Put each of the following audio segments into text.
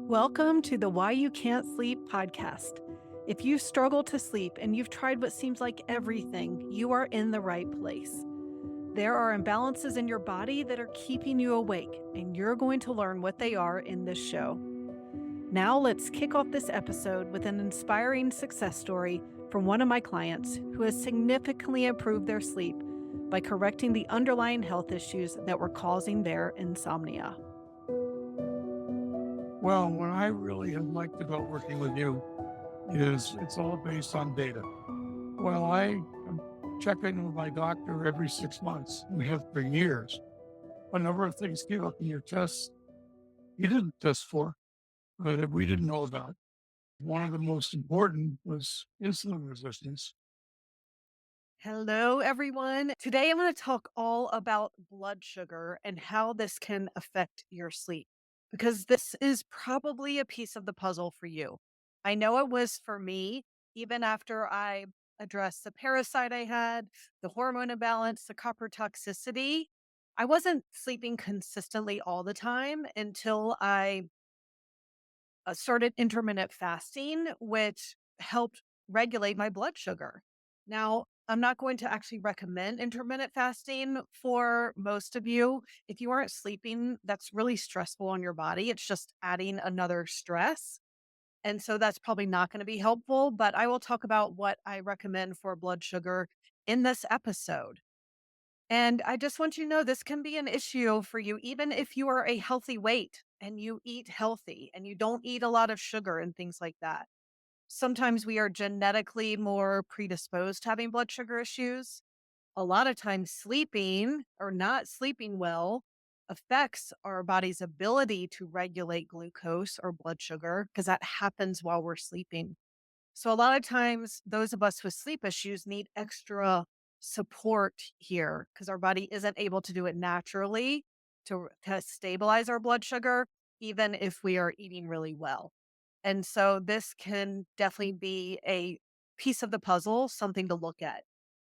Welcome to the Why You Can't Sleep podcast. If you struggle to sleep and you've tried what seems like everything, you are in the right place. There are imbalances in your body that are keeping you awake, and you're going to learn what they are in this show. Now, let's kick off this episode with an inspiring success story from one of my clients who has significantly improved their sleep by correcting the underlying health issues that were causing their insomnia. Well, what I really have liked about working with you is it's all based on data. Well, I check in with my doctor every 6 months. We have for years. A number of things came up in your tests you didn't test for, but that we didn't know about. One of the most important was insulin resistance. Hello, everyone. Today I'm going to talk all about blood sugar and how this can affect your sleep because this is probably a piece of the puzzle for you. I know it was for me, even after I addressed the parasite I had, the hormone imbalance, the copper toxicity. I wasn't sleeping consistently all the time until I started intermittent fasting, which helped regulate my blood sugar. Now, I'm not going to actually recommend intermittent fasting for most of you. If you aren't sleeping, that's really stressful on your body. It's just adding another stress. And so that's probably not going to be helpful, but I will talk about what I recommend for blood sugar in this episode. And I just want you to know this can be an issue for you, even if you are a healthy weight and you eat healthy and you don't eat a lot of sugar and things like that. Sometimes we are genetically more predisposed to having blood sugar issues. A lot of times, sleeping or not sleeping well affects our body's ability to regulate glucose or blood sugar because that happens while we're sleeping. So a lot of times those of us with sleep issues need extra support here because our body isn't able to do it naturally to stabilize our blood sugar, even if we are eating really well. And so this can definitely be a piece of the puzzle, something to look at.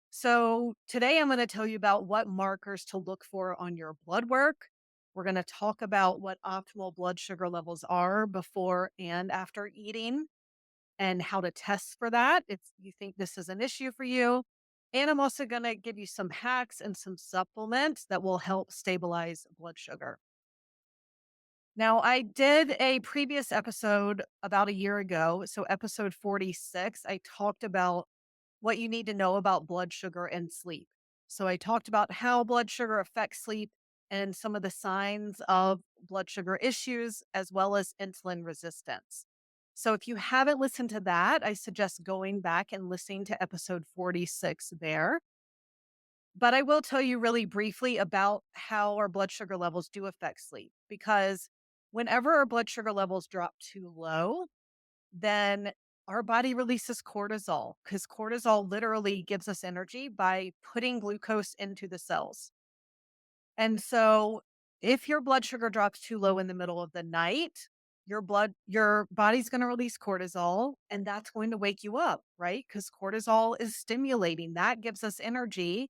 So today I'm going to tell you about what markers to look for on your blood work. We're going to talk about what optimal blood sugar levels are before and after eating and how to test for that if you think this is an issue for you. And I'm also going to give you some hacks and some supplements that will help stabilize blood sugar. Now, I did a previous episode about a year ago. So, episode 46, I talked about what you need to know about blood sugar and sleep. So, I talked about how blood sugar affects sleep and some of the signs of blood sugar issues, as well as insulin resistance. So, if you haven't listened to that, I suggest going back and listening to episode 46 there. But I will tell you really briefly about how our blood sugar levels do affect sleep because whenever our blood sugar levels drop too low, then our body releases cortisol because cortisol literally gives us energy by putting glucose into the cells. And so if your blood sugar drops too low in the middle of the night, your body's going to release cortisol and that's going to wake you up, right? Cuz cortisol is stimulating. That gives us energy.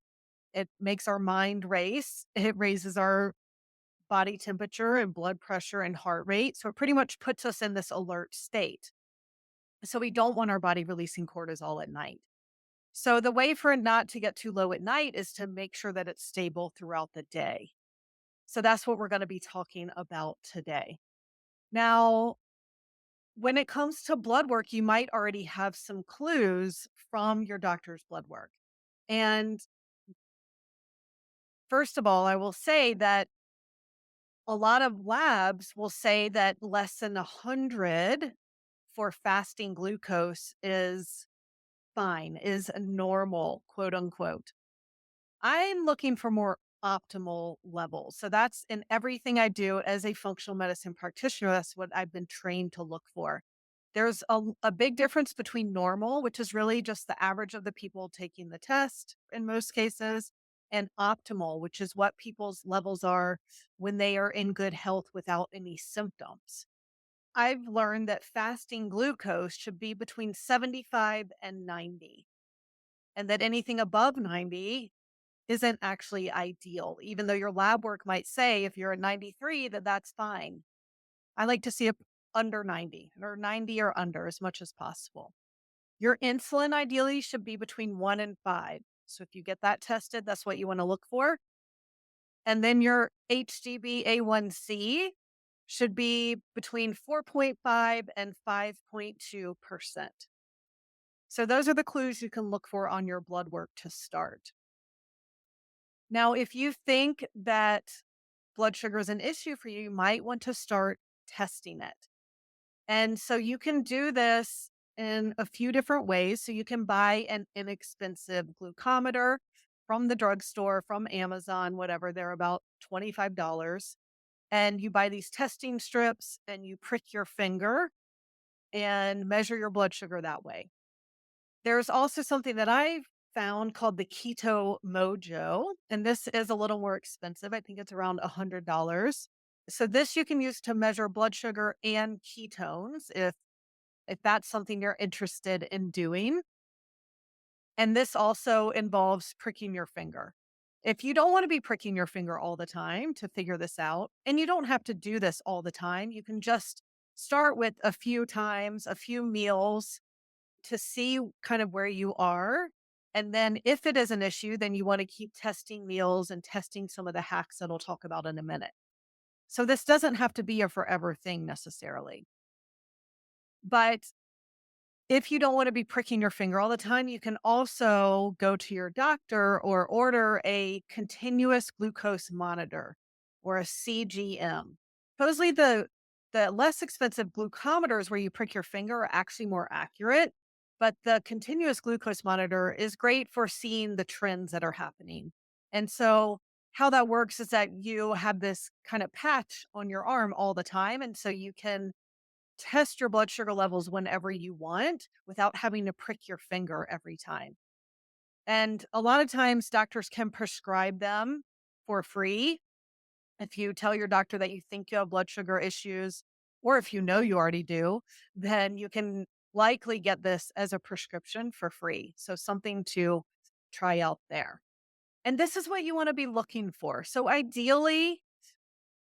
It makes our mind race. It raises our body temperature and blood pressure and heart rate. So it pretty much puts us in this alert state. So we don't want our body releasing cortisol at night. So the way for it not to get too low at night is to make sure that it's stable throughout the day. So that's what we're going to be talking about today. Now, when it comes to blood work, you might already have some clues from your doctor's blood work. And first of all, I will say that a lot of labs will say that less than 100 for fasting glucose is fine, is normal, quote unquote. I'm looking for more optimal levels. So that's in everything I do as a functional medicine practitioner. That's what I've been trained to look for. There's a big difference between normal, which is really just the average of the people taking the test in most cases, and optimal, which is what people's levels are when they are in good health without any symptoms. I've learned that fasting glucose should be between 75 and 90, and that anything above 90 isn't actually ideal, even though your lab work might say if you're at 93 that that's fine. I like to see under 90 or 90 or under as much as possible. Your insulin ideally should be between 1 and 5. So if you get that tested, that's what you want to look for. And then your HbA1c should be between 4.5 and 5.2%. So those are the clues you can look for on your blood work to start. Now, if you think that blood sugar is an issue for you, you might want to start testing it. And so you can do this in a few different ways. So you can buy an inexpensive glucometer from the drugstore, from Amazon, whatever. They're about $25. And you buy these testing strips and you prick your finger and measure your blood sugar that way. There's also something that I found called the Keto Mojo, and this is a little more expensive. I think it's around $100. So this you can use to measure blood sugar and ketones if that's something you're interested in doing. And this also involves pricking your finger. If you don't want to be pricking your finger all the time to figure this out, and you don't have to do this all the time, you can just start with a few times, a few meals to see kind of where you are. And then if it is an issue, then you want to keep testing meals and testing some of the hacks that I'll talk about in a minute. So this doesn't have to be a forever thing necessarily. But if you don't want to be pricking your finger all the time, you can also go to your doctor or order a continuous glucose monitor or a CGM. Supposedly the less expensive glucometers where you prick your finger are actually more accurate, but the continuous glucose monitor is great for seeing the trends that are happening. And so how that works is that you have this kind of patch on your arm all the time, and so you can test your blood sugar levels whenever you want without having to prick your finger every time. And a lot of times doctors can prescribe them for free. If you tell your doctor that you think you have blood sugar issues, or if you know you already do, then you can likely get this as a prescription for free. So something to try out there. And this is what you want to be looking for. So ideally,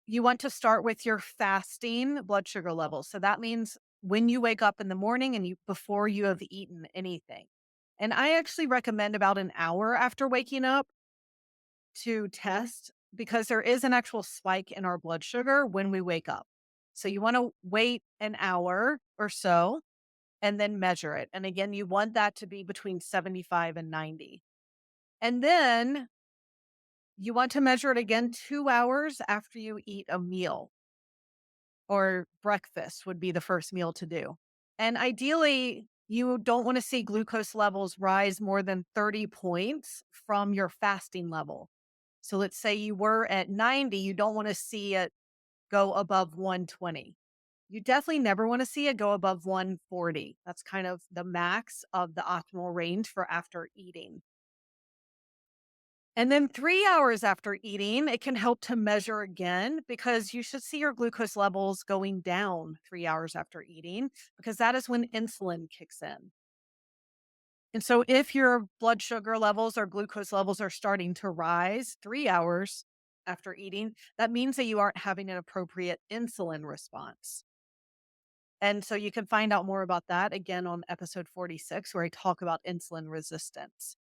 you want to start with your fasting blood sugar levels. So that means when you wake up in the morning and you before you have eaten anything. And I actually recommend about an hour after waking up to test because there is an actual spike in our blood sugar when we wake up. So you want to wait an hour or so and then measure it. And again, you want that to be between 75 and 90. And then you want to measure it again 2 hours after you eat a meal. Or breakfast would be the first meal to do. And ideally, you don't want to see glucose levels rise more than 30 points from your fasting level. So let's say you were at 90, you don't want to see it go above 120. You definitely never want to see it go above 140. That's kind of the max of the optimal range for after eating. And then 3 hours after eating, it can help to measure again because you should see your glucose levels going down 3 hours after eating because that is when insulin kicks in. And so if your blood sugar levels or glucose levels are starting to rise 3 hours after eating, that means that you aren't having an appropriate insulin response. And so you can find out more about that again on episode 46, where I talk about insulin resistance.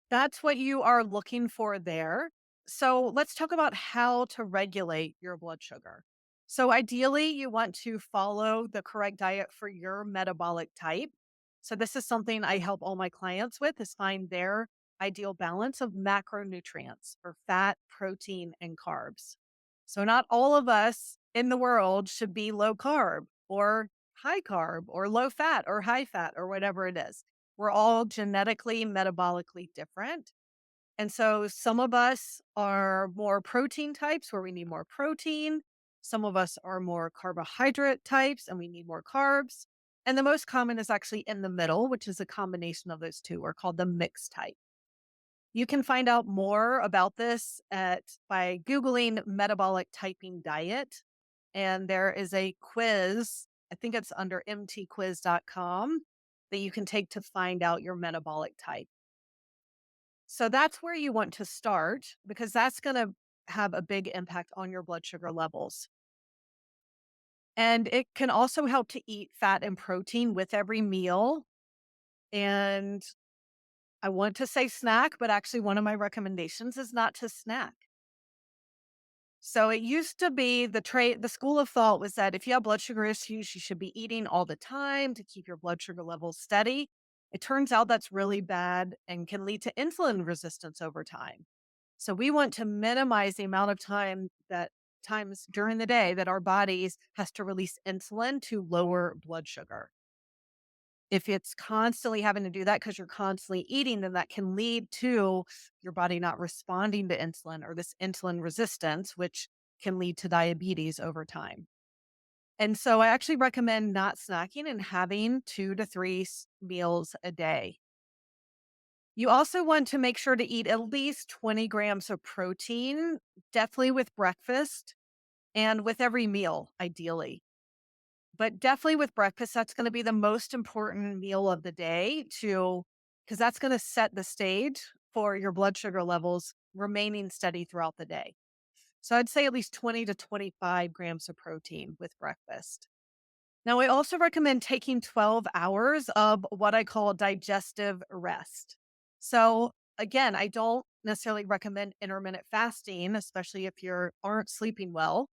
That's what you are looking for there. So let's talk about how to regulate your blood sugar. So ideally, you want to follow the correct diet for your metabolic type. So this is something I help all my clients with is find their ideal balance of macronutrients for fat, protein, and carbs. So not all of us in the world should be low carb or high carb or low fat or high fat or whatever it is. We're all genetically, metabolically different. And so some of us are more protein types where we need more protein. Some of us are more carbohydrate types and we need more carbs. And the most common is actually in the middle, which is a combination of those two. We're called the mixed type. You can find out more about this by Googling metabolic typing diet. And there is a quiz, I think it's under mtquiz.com, that you can take to find out your metabolic type. So that's where you want to start because that's going to have a big impact on your blood sugar levels. And it can also help to eat fat and protein with every meal. And I want to say snack, but actually, one of my recommendations is not to snack. So it used to be the school of thought was that if you have blood sugar issues, you should be eating all the time to keep your blood sugar levels steady. It turns out that's really bad and can lead to insulin resistance over time. So we want to minimize the amount of times during the day that our bodies has to release insulin to lower blood sugar. If it's constantly having to do that because you're constantly eating, then that can lead to your body not responding to insulin or this insulin resistance, which can lead to diabetes over time. And so I actually recommend not snacking and having 2 to 3 meals a day. You also want to make sure to eat at least 20 grams of protein, definitely with breakfast and with every meal, ideally. But definitely with breakfast, that's gonna be the most important meal of the day to because that's gonna set the stage for your blood sugar levels remaining steady throughout the day. So I'd say at least 20 to 25 grams of protein with breakfast. Now, I also recommend taking 12 hours of what I call digestive rest. So again, I don't necessarily recommend intermittent fasting, especially if you aren't sleeping well.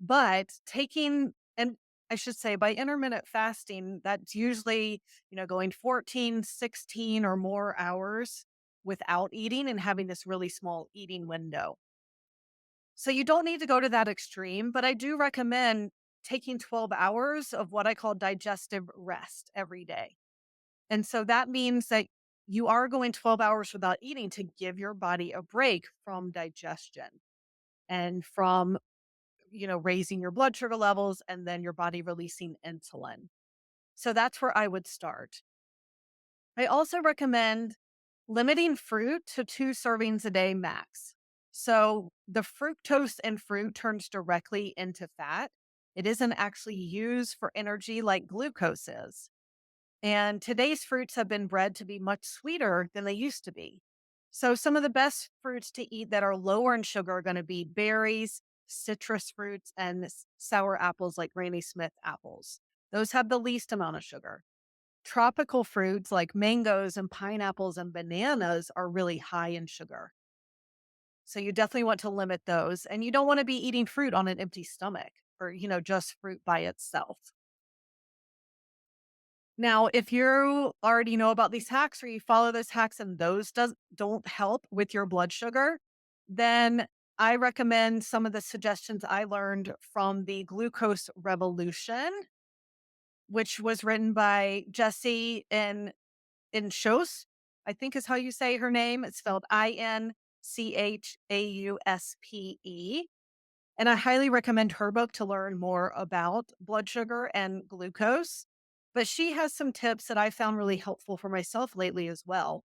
But taking and I should say by intermittent fasting, that's usually, going 14, 16 or more hours without eating and having this really small eating window. So you don't need to go to that extreme, but I do recommend taking 12 hours of what I call digestive rest every day. And so that means that you are going 12 hours without eating to give your body a break from digestion and from raising your blood sugar levels and then your body releasing insulin. So that's where I would start. I also recommend limiting fruit to 2 servings a day max. So the fructose in fruit turns directly into fat. It isn't actually used for energy like glucose is. And today's fruits have been bred to be much sweeter than they used to be. So, some of the best fruits to eat that are lower in sugar are going to be berries, citrus fruits, and sour apples like Granny Smith apples. Those have the least amount of sugar. Tropical fruits like mangoes and pineapples and bananas are really high in sugar. So, you definitely want to limit those. And you don't want to be eating fruit on an empty stomach or, just fruit by itself. Now, if you already know about these hacks or you follow those hacks and those don't help with your blood sugar, then I recommend some of the suggestions I learned from the Glucose Revolution, which was written by Jessie in Shos, I think is how you say her name. It's spelled Inchauspe. And I highly recommend her book to learn more about blood sugar and glucose. But she has some tips that I found really helpful for myself lately as well.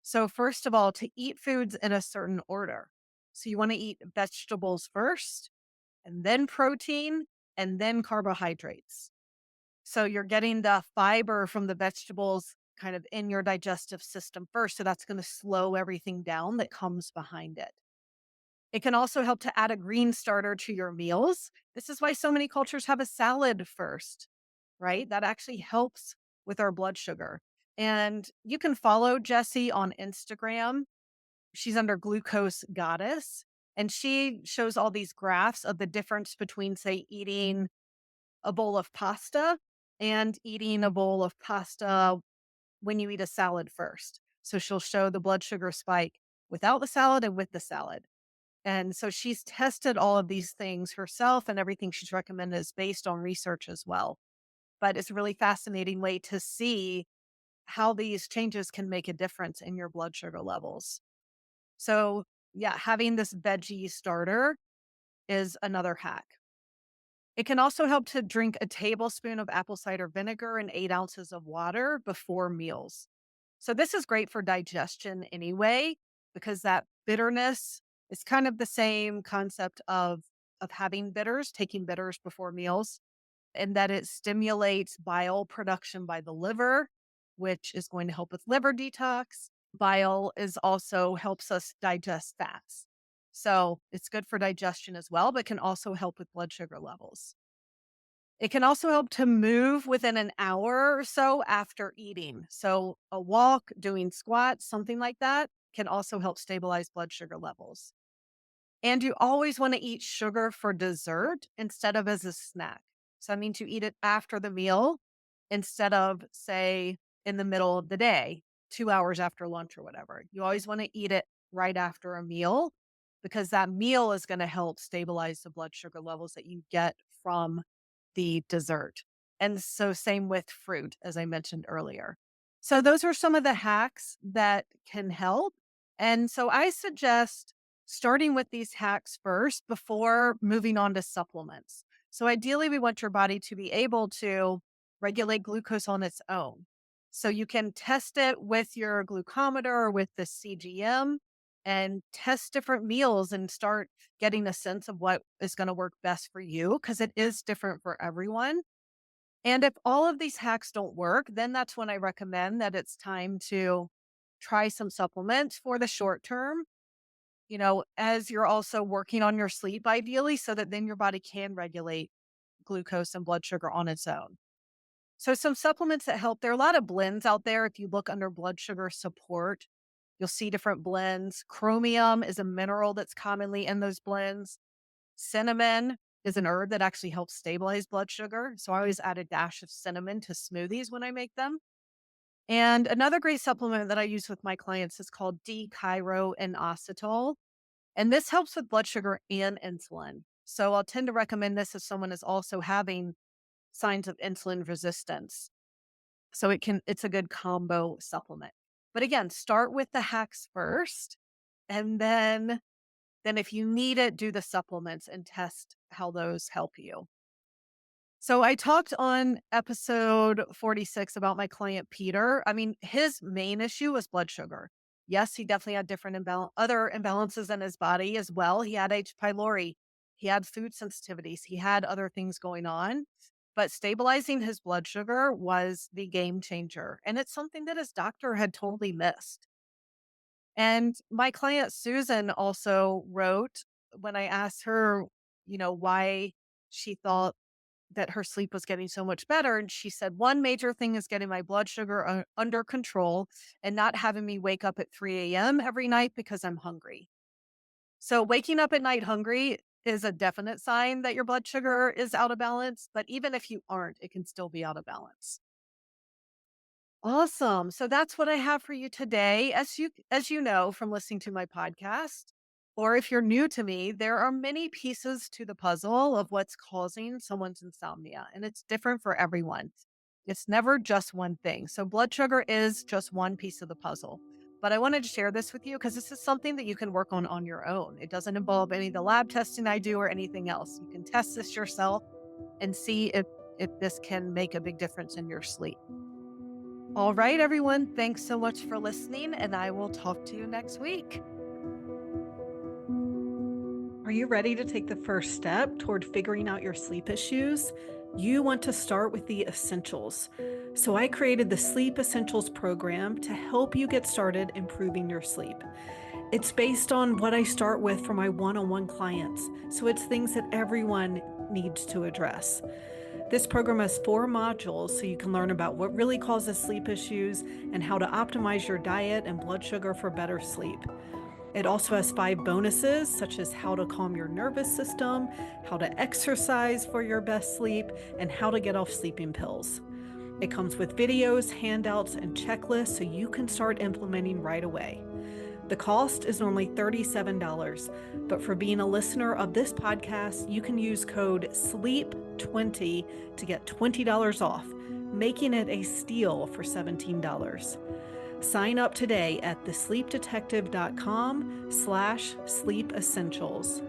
So, first of all, to eat foods in a certain order. So, you want to eat vegetables first, and then protein, and then carbohydrates. So, you're getting the fiber from the vegetables kind of in your digestive system first. So, that's going to slow everything down that comes behind it. It can also help to add a green starter to your meals. This is why so many cultures have a salad first, right? That actually helps with our blood sugar. And you can follow Jessie on Instagram. She's under Glucose Goddess, and she shows all these graphs of the difference between, say, eating a bowl of pasta and eating a bowl of pasta when you eat a salad first. So she'll show the blood sugar spike without the salad and with the salad. And so she's tested all of these things herself, and everything she's recommended is based on research as well. But it's a really fascinating way to see how these changes can make a difference in your blood sugar levels. So, yeah, having this veggie starter is another hack. It can also help to drink a tablespoon of apple cider vinegar and 8 ounces of water before meals. So, this is great for digestion anyway, because that bitterness is kind of the same concept of having bitters, taking bitters before meals, and that it stimulates bile production by the liver, which is going to help with liver detox. Bile is also helps us digest fats. So it's good for digestion as well, but can also help with blood sugar levels. It can also help to move within an hour or so after eating. So, a walk, doing squats, something like that can also help stabilize blood sugar levels. And you always want to eat sugar for dessert instead of as a snack. So, that means you eat it after the meal instead of, say, in the middle of the day, 2 hours after lunch or whatever. You always want to eat it right after a meal because that meal is going to help stabilize the blood sugar levels that you get from the dessert. And so, same with fruit, as I mentioned earlier. So, those are some of the hacks that can help. And so, I suggest starting with these hacks first before moving on to supplements. So, ideally, we want your body to be able to regulate glucose on its own. So, you can test it with your glucometer or with the CGM and test different meals and start getting a sense of what is going to work best for you because it is different for everyone. And if all of these hacks don't work, then that's when I recommend that it's time to try some supplements for the short term, as you're also working on your sleep ideally, so that then your body can regulate glucose and blood sugar on its own. So, some supplements that help, there are a lot of blends out there. If you look under blood sugar support, you'll see different blends. Chromium is a mineral that's commonly in those blends. Cinnamon is an herb that actually helps stabilize blood sugar. So, I always add a dash of cinnamon to smoothies when I make them. And another great supplement that I use with my clients is called D-chiro-inositol. And this helps with blood sugar and insulin. So I'll tend to recommend this if someone is also having signs of insulin resistance. So it's a good combo supplement. But again, start with the hacks first and then if you need it, do the supplements and test how those help you. So I talked on episode 46 about my client Peter. I mean, his main issue was blood sugar. Yes, he definitely had different other imbalances in his body as well. He had H. pylori, he had food sensitivities, he had other things going on. But stabilizing his blood sugar was the game changer. And it's something that his doctor had totally missed. And my client Susan also wrote when I asked her, why she thought that her sleep was getting so much better. And she said, one major thing is getting my blood sugar under control and not having me wake up at 3 a.m. every night because I'm hungry. So, waking up at night hungry is a definite sign that your blood sugar is out of balance. But even if you aren't, it can still be out of balance. Awesome. So that's what I have for you today. As you know from listening to my podcast, or if you're new to me, there are many pieces to the puzzle of what's causing someone's insomnia, and it's different for everyone. It's never just one thing. So blood sugar is just one piece of the puzzle. But I wanted to share this with you because this is something that you can work on your own. It doesn't involve any of the lab testing I do or anything else. You can test this yourself and see if this can make a big difference in your sleep. All right, everyone. Thanks so much for listening, and I will talk to you next week. Are you ready to take the first step toward figuring out your sleep issues? You want to start with the essentials. So, I created the Sleep Essentials program to help you get started improving your sleep. It's based on what I start with for my one on one clients. So, it's things that everyone needs to address. This program has 4 modules so you can learn about what really causes sleep issues and how to optimize your diet and blood sugar for better sleep. It also has 5 bonuses, such as how to calm your nervous system, how to exercise for your best sleep, and how to get off sleeping pills. It comes with videos, handouts, and checklists so you can start implementing right away. The cost is normally $37, but for being a listener of this podcast, you can use code SLEEP20 to get $20 off, making it a steal for $17. Sign up today at thesleepdetective.com/sleep essentials.